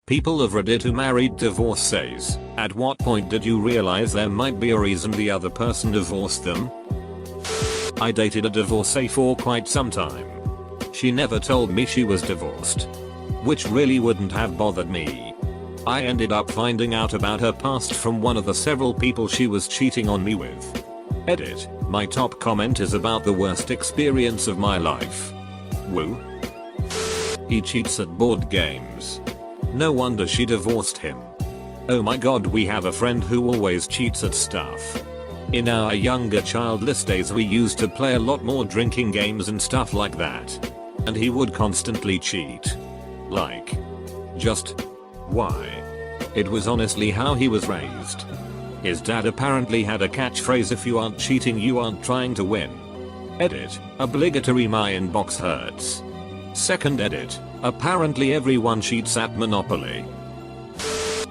People of Reddit who married divorce says, at what point did you realize there might be a reason the other person divorced them? I dated a divorcee for quite some time. She never told me she was divorced, which really wouldn't have bothered me. I ended up finding out about her past from one of the several people she was cheating on me with. Edit, my top comment is about the worst experience of my life. Woo. He cheats at board games. No wonder she divorced him. Oh my god, we have a friend who always cheats at stuff. In our younger childless days we used to play a lot more drinking games and stuff like that. And he would constantly cheat. Like. Just. Why? It was honestly how he was raised. His dad apparently had a catchphrase, if you aren't cheating you aren't trying to win. Edit, obligatory my inbox hurts. Second edit, apparently everyone cheats at Monopoly.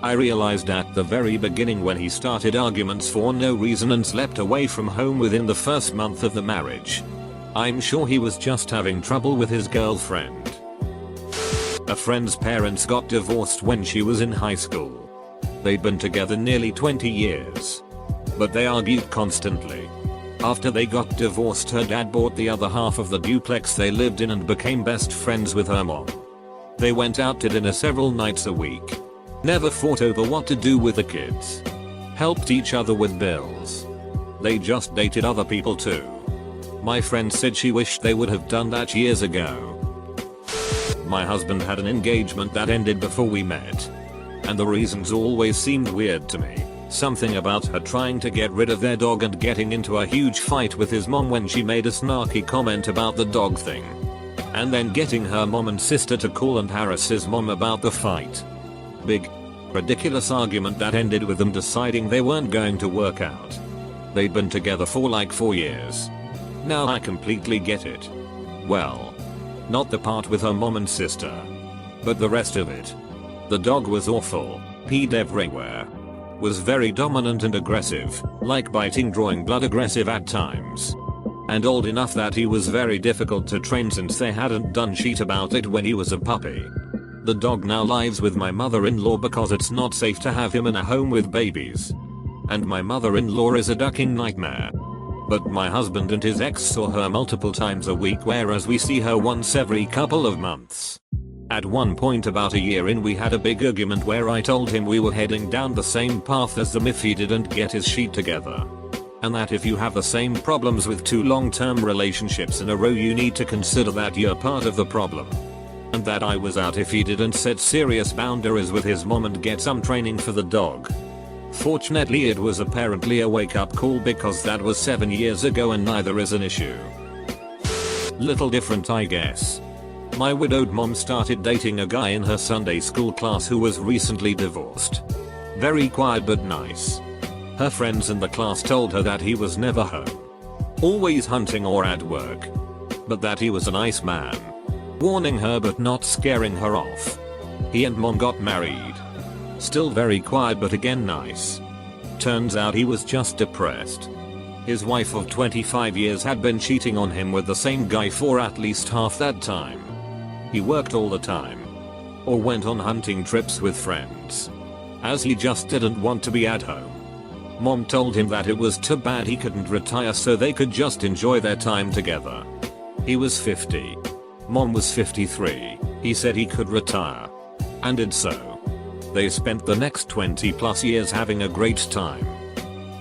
I realized at the very beginning when he started arguments for no reason and slept away from home within the first month of the marriage. I'm sure he was just having trouble with his girlfriend. A friend's parents got divorced when she was in high school. They'd been together nearly 20 years. But they argued constantly. After they got divorced, her dad bought the other half of the duplex they lived in and became best friends with her mom. They went out to dinner several nights a week. Never fought over what to do with the kids. Helped each other with bills. They just dated other people too. My friend said she wished they would have done that years ago. My husband had an engagement that ended before we met. And the reasons always seemed weird to me. Something about her trying to get rid of their dog and getting into a huge fight with his mom when she made a snarky comment about the dog thing. And then getting her mom and sister to call and harass his mom about the fight. Big, ridiculous argument that ended with them deciding they weren't going to work out. They'd been together for like 4 years. Now I completely get it. Well, not the part with her mom and sister, but the rest of it. The dog was awful, peed everywhere. Was very dominant and aggressive, like biting, drawing blood, aggressive at times. And old enough that he was very difficult to train since they hadn't done shit about it when he was a puppy. The dog now lives with my mother-in-law because it's not safe to have him in a home with babies. And my mother-in-law is a ducking nightmare. But my husband and his ex saw her multiple times a week, whereas we see her once every couple of months. At one point about a year in, we had a big argument where I told him we were heading down the same path as them if he didn't get his shit together. And that if you have the same problems with 2 long-term relationships in a row, you need to consider that you're part of the problem. And that I was out if he didn't set serious boundaries with his mom and get some training for the dog. Fortunately it was apparently a wake-up call because that was 7 years ago and neither is an issue. Little different, I guess. My widowed mom started dating a guy in her Sunday school class who was recently divorced. Very quiet but nice. Her friends in the class told her that he was never home. Always hunting or at work. But that he was a nice man. Warning her but not scaring her off. He and mom got married. Still very quiet but again nice. Turns out he was just depressed. His wife of 25 years had been cheating on him with the same guy for at least half that time. He worked all the time. Or went on hunting trips with friends. As he just didn't want to be at home. Mom told him that it was too bad he couldn't retire so they could just enjoy their time together. He was 50. Mom was 53. He said he could retire. And did so. They spent the next 20 plus years having a great time.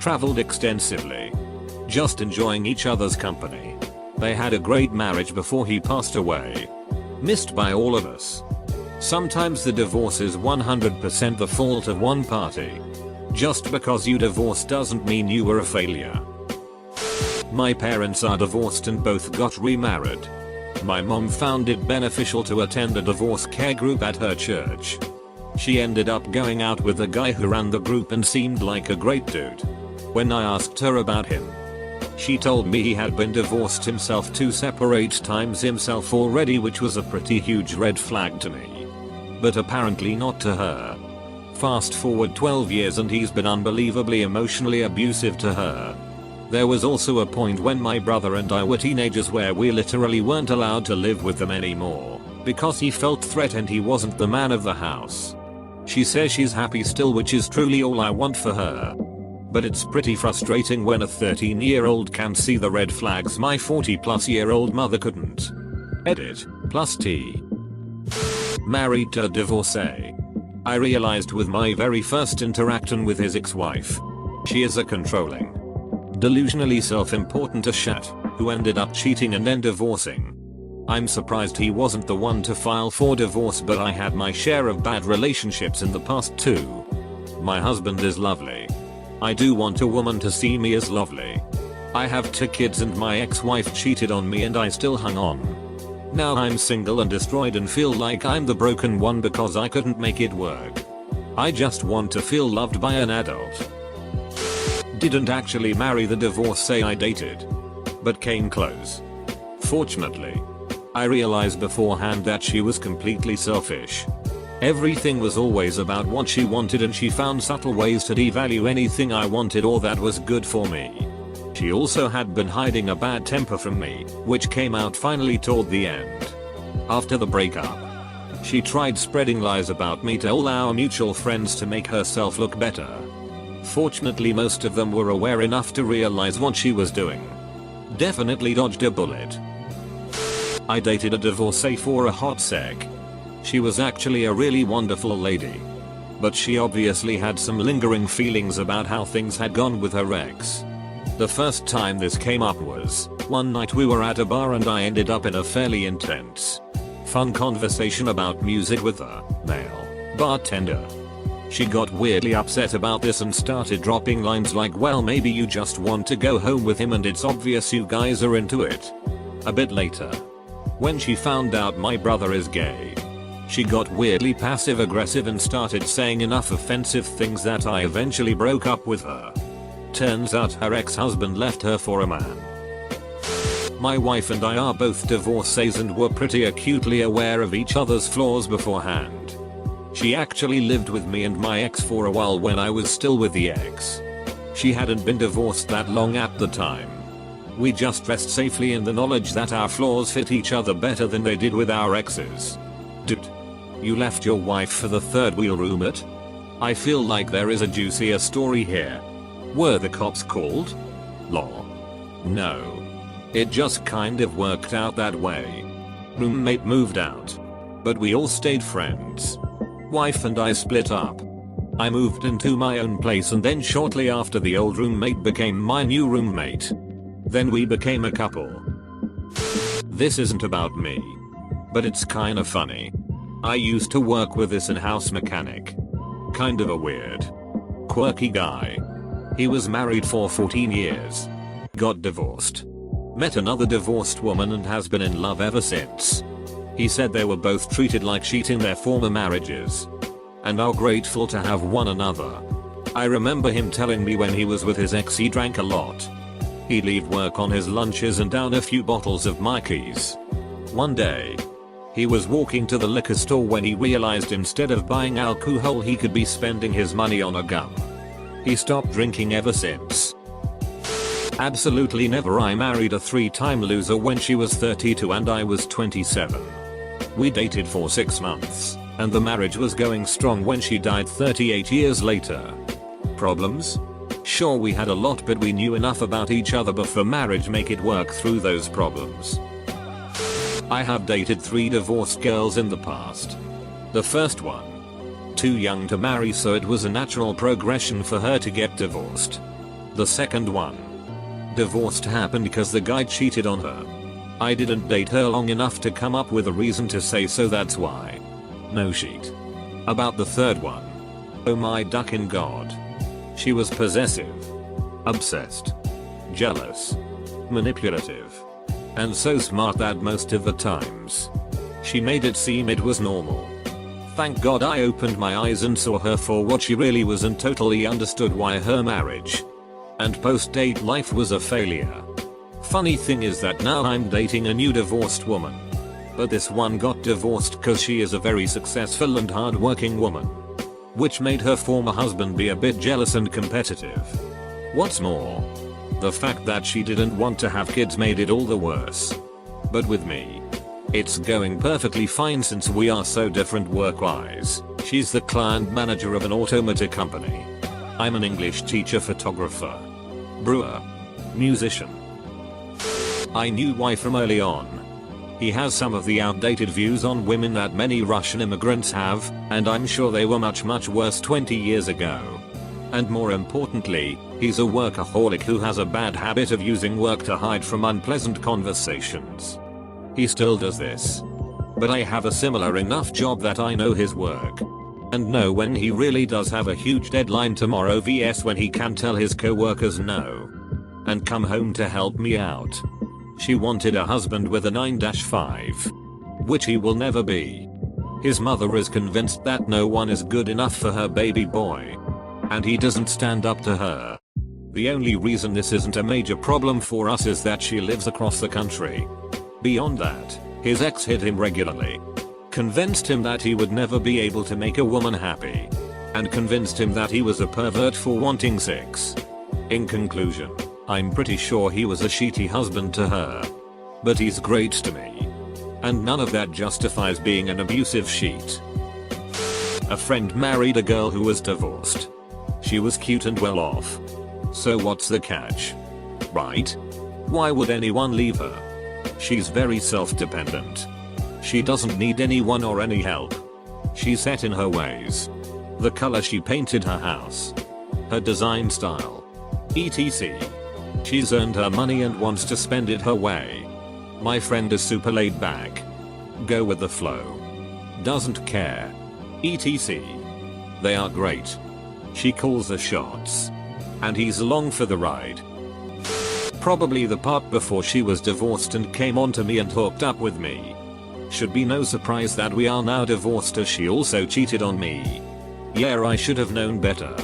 Traveled extensively. Just enjoying each other's company. They had a great marriage before he passed away. Missed by all of us. Sometimes the divorce is 100% the fault of one party. Just because you divorced doesn't mean you were a failure. My parents are divorced and both got remarried. My mom found it beneficial to attend a divorce care group at her church. She ended up going out with the guy who ran the group and seemed like a great dude. When I asked her about him, she told me he had been divorced himself 2 separate times himself already, which was a pretty huge red flag to me. But apparently not to her. Fast forward 12 years and he's been unbelievably emotionally abusive to her. There was also a point when my brother and I were teenagers where we literally weren't allowed to live with them anymore because he felt threatened he wasn't the man of the house. She says she's happy still, which is truly all I want for her. But it's pretty frustrating when a 13-year-old can see the red flags my 40-plus-year-old mother couldn't. Edit, plus T. Married to a divorcee. I realized with my very first interaction with his ex-wife. She is a controlling, delusionally self-important shat, who ended up cheating and then divorcing. I'm surprised he wasn't the one to file for divorce, but I had my share of bad relationships in the past too. My husband is lovely. I do want a woman to see me as lovely. I have 2 kids and my ex-wife cheated on me and I still hung on. Now I'm single and destroyed and feel like I'm the broken one because I couldn't make it work. I just want to feel loved by an adult. Didn't actually marry the divorcee I dated, but came close. Fortunately, I realized beforehand that she was completely selfish. Everything was always about what she wanted and she found subtle ways to devalue anything I wanted or that was good for me. She also had been hiding a bad temper from me, which came out finally toward the end. After the breakup, she tried spreading lies about me to all our mutual friends to make herself look better. Fortunately, most of them were aware enough to realize what she was doing. Definitely dodged a bullet. I dated a divorcee for a hot sec. She was actually a really wonderful lady. But she obviously had some lingering feelings about how things had gone with her ex. The first time this came up was one night we were at a bar and I ended up in a fairly intense, fun conversation about music with a male bartender. She got weirdly upset about this and started dropping lines like, well, maybe you just want to go home with him and it's obvious you guys are into it. A bit later, when she found out my brother is gay, she got weirdly passive aggressive and started saying enough offensive things that I eventually broke up with her. Turns out her ex-husband left her for a man. My wife and I are both divorcees and were pretty acutely aware of each other's flaws beforehand. She actually lived with me and my ex for a while when I was still with the ex. She hadn't been divorced that long at the time. We just rest safely in the knowledge that our flaws fit each other better than they did with our exes. Dude, you left your wife for the third wheel roommate? I feel like there is a juicier story here. Were the cops called? Lol. No. It just kind of worked out that way. Roommate moved out. But we all stayed friends. Wife and I split up. I moved into my own place and then shortly after the old roommate became my new roommate. Then we became a couple. This isn't about me. But it's kinda funny. I used to work with this in-house mechanic. Kind of a weird, quirky guy. He was married for 14 years. Got divorced. Met another divorced woman and has been in love ever since. He said they were both treated like shit in their former marriages. And are grateful to have one another. I remember him telling me when he was with his ex he drank a lot. He'd leave work on his lunches and down a few bottles of Mikey's. One day, he was walking to the liquor store when he realized instead of buying alcohol he could be spending his money on a gum. He stopped drinking ever since. Absolutely never. I married a 3-time loser when she was 32 and I was 27. We dated for 6 months, and the marriage was going strong when she died 38 years later. Problems? Sure, we had a lot, but we knew enough about each other before marriage make it work through those problems. I have dated 3 divorced girls in the past. The first one, too young to marry, so it was a natural progression for her to get divorced. The second one, divorced happened because the guy cheated on her. I didn't date her long enough to come up with a reason to say so, that's why. No shit. About the third one, oh my ducking god. She was possessive, obsessed, jealous, manipulative, and so smart that most of the times, she made it seem it was normal. Thank God I opened my eyes and saw her for what she really was and totally understood why her marriage and post-date life was a failure. Funny thing is that now I'm dating a new divorced woman. But this one got divorced cause she is a very successful and hard-working woman. Which made her former husband be a bit jealous and competitive. What's more, the fact that she didn't want to have kids made it all the worse. But with me, it's going perfectly fine since we are so different work-wise. She's the client manager of an automotive company. I'm an English teacher, photographer, brewer, musician. I knew why from early on. He has some of the outdated views on women that many Russian immigrants have, and I'm sure they were much worse 20 years ago. And more importantly, he's a workaholic who has a bad habit of using work to hide from unpleasant conversations. He still does this. But I have a similar enough job that I know his work. And know when he really does have a huge deadline tomorrow vs when he can tell his co-workers no. And come home to help me out. She wanted a husband with a 9-5. Which he will never be. His mother is convinced that no one is good enough for her baby boy. And he doesn't stand up to her. The only reason this isn't a major problem for us is that she lives across the country. Beyond that, his ex hit him regularly. Convinced him that he would never be able to make a woman happy. And convinced him that he was a pervert for wanting sex. In conclusion, I'm pretty sure he was a shitty husband to her. But he's great to me. And none of that justifies being an abusive sheet. A friend married a girl who was divorced. She was cute and well off. So what's the catch? Right? Why would anyone leave her? She's very self-dependent. She doesn't need anyone or any help. She's set in her ways. The color she painted her house. Her design style. etc. She's earned her money and wants to spend it her way. My friend is super laid back. Go with the flow. Doesn't care. etc. They are great. She calls the shots. And he's along for the ride. Probably the part before she was divorced and came on to me and hooked up with me. Should be no surprise that we are now divorced as she also cheated on me. Yeah, I should have known better.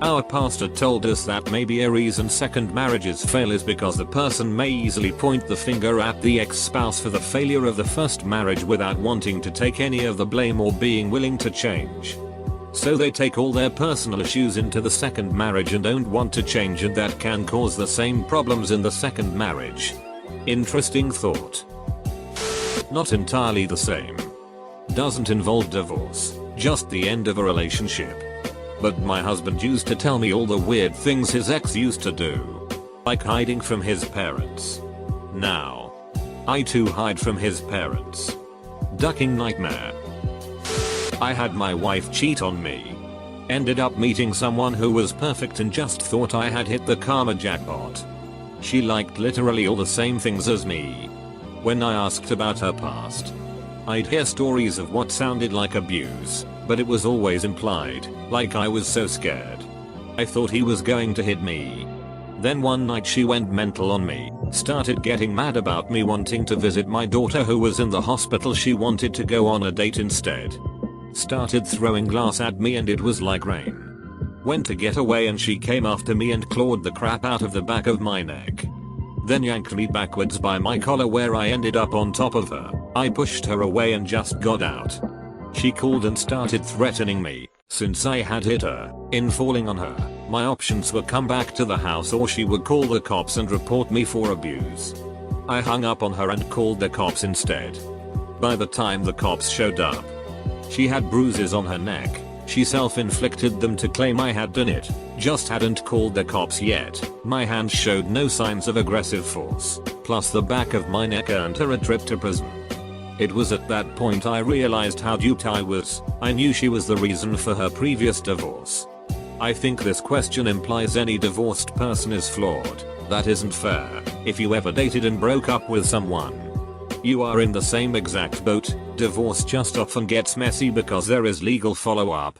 Our pastor told us that maybe a reason second marriages fail is because the person may easily point the finger at the ex-spouse for the failure of the first marriage without wanting to take any of the blame or being willing to change. So they take all their personal issues into the second marriage and don't want to change, and that can cause the same problems in the second marriage. Interesting thought. Not entirely the same. Doesn't involve divorce, just the end of a relationship. But my husband used to tell me all the weird things his ex used to do. Like hiding from his parents. Now, I too hide from his parents. Ducking nightmare. I had my wife cheat on me. Ended up meeting someone who was perfect and just thought I had hit the karma jackpot. She liked literally all the same things as me. When I asked about her past, I'd hear stories of what sounded like abuse, but it was always implied, like I was so scared. I thought he was going to hit me. Then one night she went mental on me, started getting mad about me wanting to visit my daughter who was in the hospital. She wanted to go on a date instead. Started throwing glass at me and it was like rain. Went to get away and she came after me and clawed the crap out of the back of my neck. Then yanked me backwards by my collar where I ended up on top of her. I pushed her away and just got out. She called and started threatening me. Since I had hit her, in falling on her, my options were come back to the house or she would call the cops and report me for abuse. I hung up on her and called the cops instead. By the time the cops showed up, she had bruises on her neck. She self-inflicted them to claim I had done it, just hadn't called the cops yet. My hands showed no signs of aggressive force, plus the back of my neck earned her a trip to prison. It was at that point I realized how duped I was. I knew she was the reason for her previous divorce. I think this question implies any divorced person is flawed. That isn't fair. If you ever dated and broke up with someone, you are in the same exact boat. Divorce just often gets messy because there is legal follow-up,